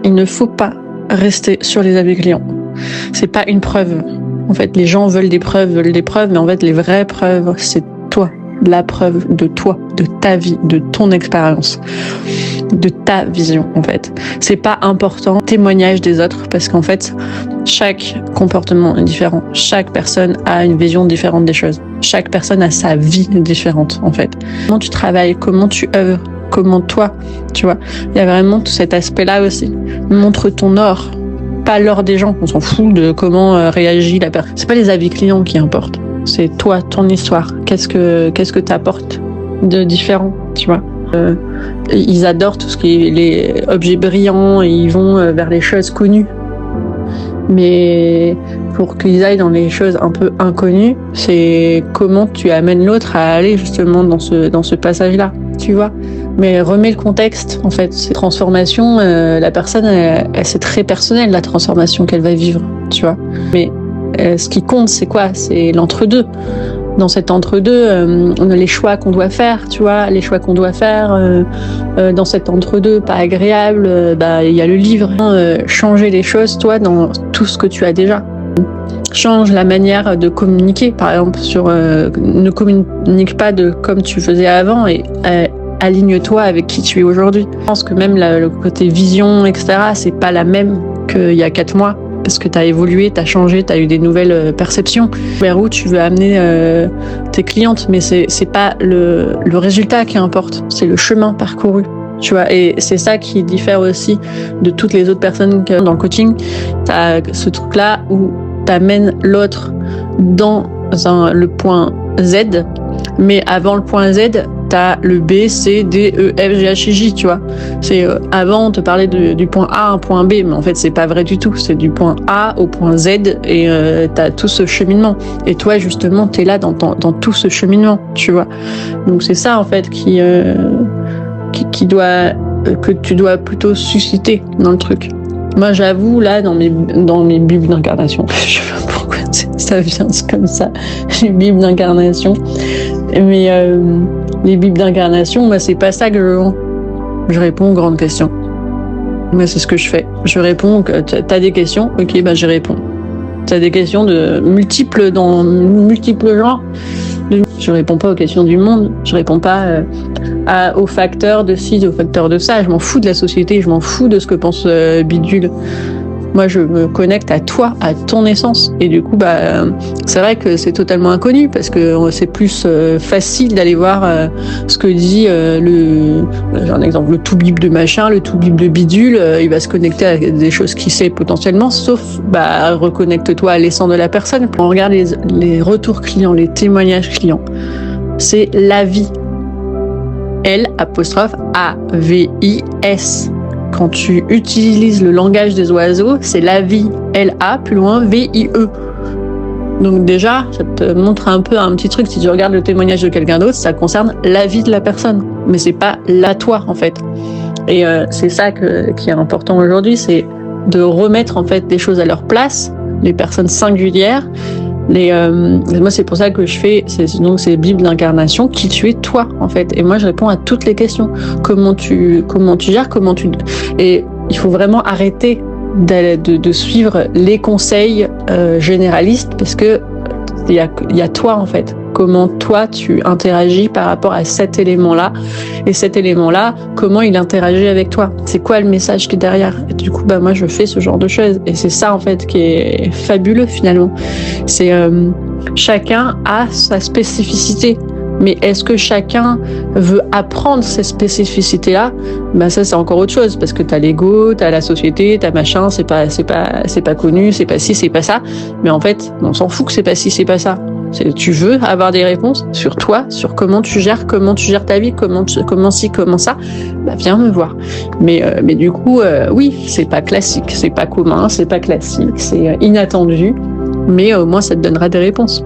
il ne faut pas rester sur les avis clients. C'est pas une preuve. En fait, les gens veulent des preuves, mais en fait, les vraies preuves, c'est toi. La preuve de toi, de ta vie, de ton expérience, de ta vision, en fait. C'est pas important, témoignage des autres, parce qu'en fait, chaque comportement est différent. Chaque personne a une vision différente des choses. Chaque personne a sa vie différente, en fait. Comment tu travailles, comment tu œuvres, comment toi, tu vois. Il y a vraiment tout cet aspect-là aussi. Montre ton or, pas l'or des gens. On s'en fout de comment réagit la personne. C'est pas les avis clients qui importent. C'est toi, ton histoire. Qu'est-ce que t'apportes de différent, tu vois. Ils adorent tout ce qui est les objets brillants et ils vont vers les choses connues. Mais pour qu'ils aillent dans les choses un peu inconnues, c'est comment tu amènes l'autre à aller justement dans ce passage-là, tu vois. Mais remets le contexte, en fait. Ces transformations, la personne, elle, c'est très personnel, la transformation qu'elle va vivre, tu vois. Mais ce qui compte, c'est quoi? C'est l'entre-deux. Dans cet entre-deux, on a les choix qu'on doit faire, tu vois, les choix qu'on doit faire dans cet entre-deux pas agréable, il y a le livre. Changer les choses, toi, dans tout ce que tu as déjà. Change la manière de communiquer, par exemple, ne communique pas comme tu faisais avant et aligne-toi avec qui tu es aujourd'hui. Je pense que même le côté vision, etc., c'est pas la même qu'il y a 4 mois. Parce que tu as évolué, tu as changé, tu as eu des nouvelles perceptions. Vers où tu veux amener tes clientes, mais c'est pas le résultat qui importe, c'est le chemin parcouru. Tu vois, et c'est ça qui diffère aussi de toutes les autres personnes dans le coaching. Tu as ce truc-là où tu amènes l'autre dans le point Z, mais avant le point Z, t'as le B, C, D, E, F, G, H, I, J, tu vois. C'est avant, on te parlait du point A à un point B, mais en fait, c'est pas vrai du tout. C'est du point A au point Z et t'as tout ce cheminement. Et toi, justement, t'es là dans tout ce cheminement, tu vois. Donc, c'est ça, en fait, que tu dois plutôt susciter dans le truc. Moi, j'avoue, là, dans mes bibles d'incarnation, je sais pas pourquoi ça vient comme ça, les bibles d'incarnation. Mais les bibles d'incarnation, moi, c'est pas ça que je vends. Je réponds aux grandes questions. Moi, c'est ce que je fais. Je réponds que t'as des questions, ok, j'y réponds. T'as des questions dans multiples genres. Je réponds pas aux questions du monde. Je réponds pas aux facteurs de ci, aux facteurs de ça. Je m'en fous de la société. Je m'en fous de ce que pense Bidule. Moi, je me connecte à toi, à ton essence. Et du coup, c'est vrai que c'est totalement inconnu parce que c'est plus facile d'aller voir ce que dit j'ai un exemple, le tout-bib de machin, le tout-bib de bidule. Il va se connecter à des choses qu'il sait potentiellement, sauf, reconnecte-toi à l'essence de la personne. On regarde les retours clients, les témoignages clients. C'est la vie. L'_AVIS. Quand tu utilises le langage des oiseaux, c'est la vie. L-A, plus loin, V-I-E. Donc déjà, ça te montre un petit truc. Si tu regardes le témoignage de quelqu'un d'autre, ça concerne la vie de la personne. Mais c'est pas la toi, en fait. Et c'est ça qui est important aujourd'hui, c'est de remettre, en fait, les choses à leur place, les personnes singulières. Moi, c'est pour ça que je fais ces bibles d'incarnation, qui tu es toi, en fait. Et moi, je réponds à toutes les questions. Comment tu gères, et il faut vraiment arrêter de suivre les conseils généralistes, parce que il y a toi, en fait. Comment toi tu interagis par rapport à cet élément-là, et cet élément-là, comment il interagit avec toi. C'est quoi le message qui est derrière? Et du coup, moi je fais ce genre de choses, et c'est ça en fait qui est fabuleux finalement. C'est chacun a sa spécificité. Mais est-ce que chacun veut apprendre ces spécificités-là? Ça, c'est encore autre chose, parce que t'as l'ego, t'as la société, t'as machin, c'est pas connu, c'est pas ci, c'est pas ça. Mais en fait, on s'en fout que c'est pas ci, c'est pas ça. Tu veux avoir des réponses sur toi, sur comment tu gères ta vie, comment ci, comment ça, viens me voir. Mais du coup, oui, c'est pas classique, c'est pas commun, c'est pas classique, c'est inattendu, mais au moins ça te donnera des réponses.